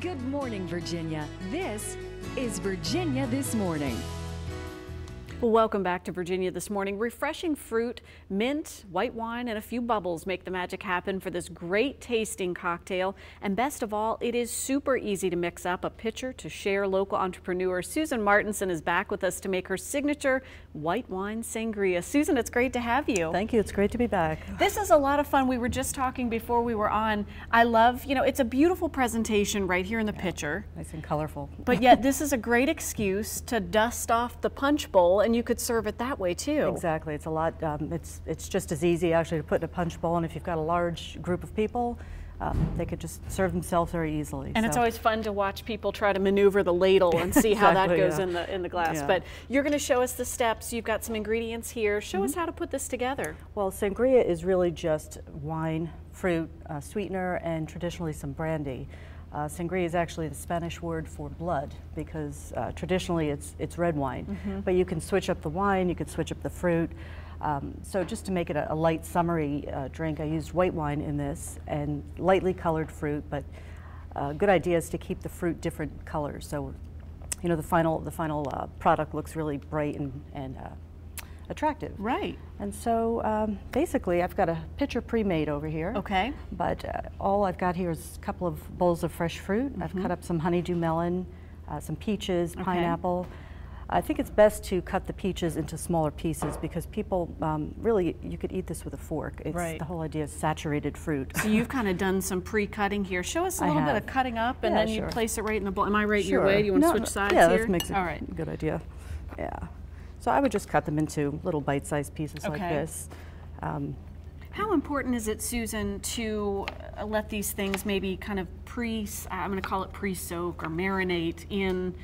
Good morning, Virginia. This is Virginia This Morning. Well, welcome back to Virginia This Morning. Refreshing fruit, mint, white wine, and a few bubbles make the magic happen for this great tasting cocktail. And best of all, it is super easy to mix up. A pitcher to share. Local entrepreneur Susan Martinson is back with us to make her signature white wine sangria. Susan, it's great to have you. Thank you. It's great to be back. This is a lot of fun. We were just talking before we were on. I love, it's a beautiful presentation right here in the pitcher. Nice and colorful. But yet this is a great excuse to dust off the punch bowl, and you could serve it that way too. Exactly. It's a lot. It's just as easy actually to put in a punch bowl, and if you've got a large group of people, they could just serve themselves very easily. And it's always fun to watch people try to maneuver the ladle and see how that goes in the glass. Yeah. But you're going to show us the steps. You've got some ingredients here. Show us how to put this together. Well, sangria is really just wine, fruit, sweetener, and traditionally some brandy. Sangria is actually the Spanish word for blood because traditionally it's red wine, but you can switch up the wine, you can switch up the fruit. So just to make it a light summery drink, I used white wine in this and lightly colored fruit, but good idea is to keep the fruit different colors. So the final product looks really bright and attractive. Right. And so basically I've got a pitcher pre-made over here. Okay. But all I've got here is a couple of bowls of fresh fruit. I've cut up some honeydew melon, some peaches, pineapple. I think it's best to cut the peaches into smaller pieces because people really, you could eat this with a fork. It's the whole idea is saturated fruit. So you've kind of done some pre-cutting here. Show us a little bit of cutting up and then you place it right in the bowl. Am I right your way? Do you want to switch sides here? Yeah, that makes it a good idea. Yeah. So I would just cut them into little bite-sized pieces like this. How important is it, Susan, to let these things maybe kind of I'm going to call it pre-soak or marinate in?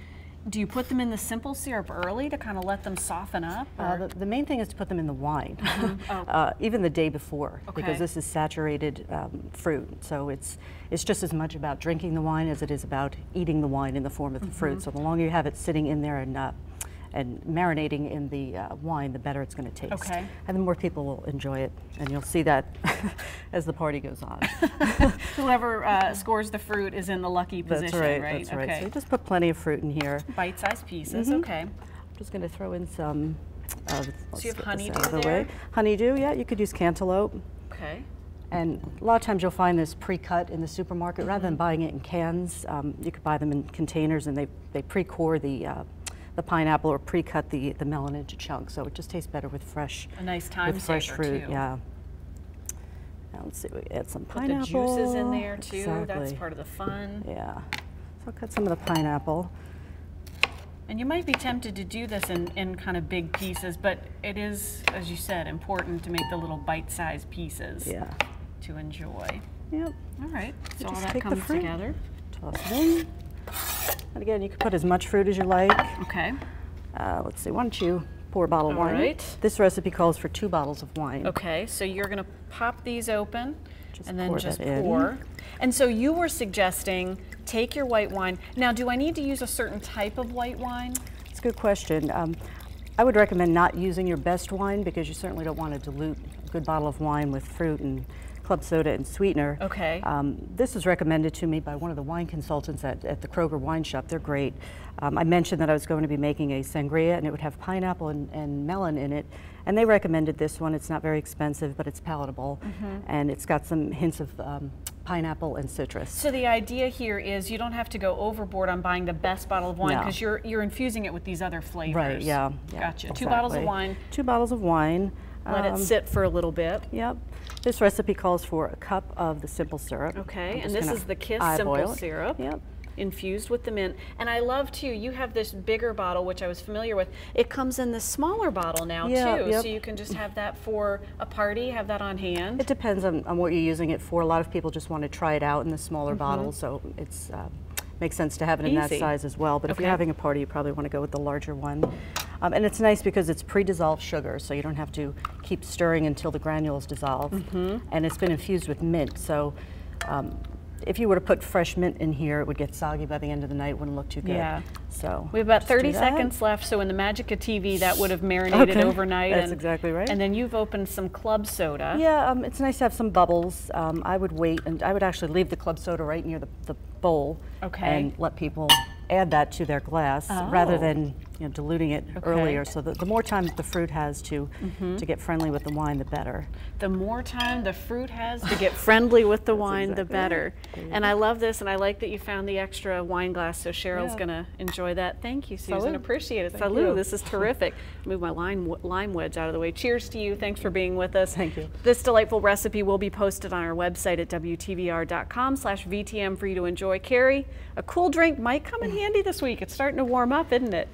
Do you put them in the simple syrup early to kind of let them soften up? The main thing is to put them in the wine, even the day before, because this is saturated fruit. So it's just as much about drinking the wine as it is about eating the wine in the form of the fruit. So the longer you have it sitting in there and marinating in the wine, the better it's going to taste. Okay. And the more people will enjoy it, and you'll see that as the party goes on. Whoever scores the fruit is in the lucky position, right? That's right. So you just put plenty of fruit in here. Bite-sized pieces, okay. I'm just going to throw in some, so you have honeydew there? Honeydew, yeah, you could use cantaloupe. Okay. And a lot of times you'll find this pre-cut in the supermarket. Rather than buying it in cans, you could buy them in containers, and they pre-core the pineapple or pre-cut the melon into chunks, so it just tastes better with fresh. A nice time with fresh fruit, too. Yeah. Now let's see, we add some pineapple. Put the juices in there too. Exactly. That's part of the fun. Yeah. So I'll cut some of the pineapple. And you might be tempted to do this in kind of big pieces, but it is, as you said, important to make the little bite-sized pieces to enjoy. Yep. All right. So all just that take comes the fruit, together. Toss it in. And again, you can put as much fruit as you like. Okay. Let's see, why don't you pour a bottle of wine? Right. This recipe calls for 2 bottles of wine. Okay, so you're going to pop these open and then just that pour. in. And so you were suggesting take your white wine. Now, do I need to use a certain type of white wine? It's a good question. I would recommend not using your best wine because you certainly don't want to dilute a good bottle of wine with fruit and club soda and sweetener. Okay. This was recommended to me by one of the wine consultants at the Kroger wine shop. They're great. I mentioned that I was going to be making a sangria and it would have pineapple and melon in it, and they recommended this one. It's not very expensive, but it's palatable, and it's got some hints of pineapple and citrus. So the idea here is you don't have to go overboard on buying the best bottle of wine because you're infusing it with these other flavors. Right, yeah. Gotcha. Exactly. 2 bottles of wine. 2 bottles of wine. Let it sit for a little bit. Yep. This recipe calls for a cup of the simple syrup. Okay, and this is the Kiss simple syrup. Yep. Infused with the mint. And I love too, you have this bigger bottle, which I was familiar with. It comes in this smaller bottle now too, so you can just have that for a party, have that on hand. It depends on what you're using it for. A lot of people just want to try it out in the smaller bottle, so it's makes sense to have it in that size as well. But if you're having a party, you probably want to go with the larger one. And it's nice because it's pre-dissolved sugar, so you don't have to keep stirring until the granules dissolve. And it's been infused with mint, so if you were to put fresh mint in here, it would get soggy by the end of the night. It wouldn't look too good. Yeah. So we have about just 30 do that. seconds left. So in the Magica TV, that would have marinated overnight. That's exactly right. And then you've opened some club soda. Yeah, it's nice to have some bubbles. I would wait, and I would actually leave the club soda right near the bowl, and let people add that to their glass rather than diluting it earlier. So the more time the fruit has to get friendly with the wine, the better. The more time the fruit has to get friendly with the wine, the better. And I love this, and I like that you found the extra wine glass, so Cheryl's going to enjoy that. Thank you, Susan. Appreciate it. Salud. This is terrific. Move my lime wedge out of the way. Cheers to you. Thanks for being with us. Thank you. This delightful recipe will be posted on our website at WTVR.com/VTM for you to enjoy. Carrie, a cool drink might come in handy this week. It's starting to warm up, isn't it?